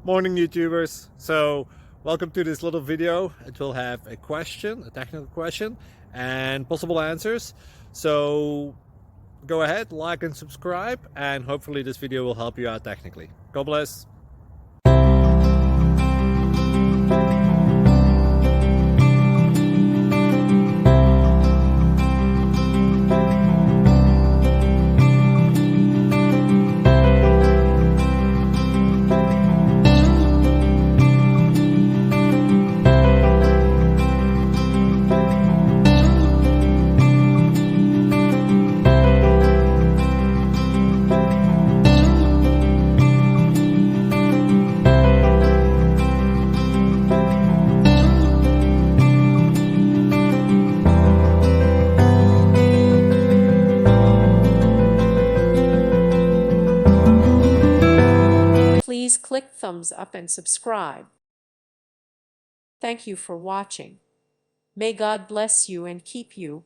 Morning YouTubers. So welcome to this little video. It will have a question, a technical question, and possible answers. So go ahead, like and subscribe, and hopefully this video will help you out technically. God bless. Please click thumbs up and subscribe. Thank you for watching. May God bless you and keep you.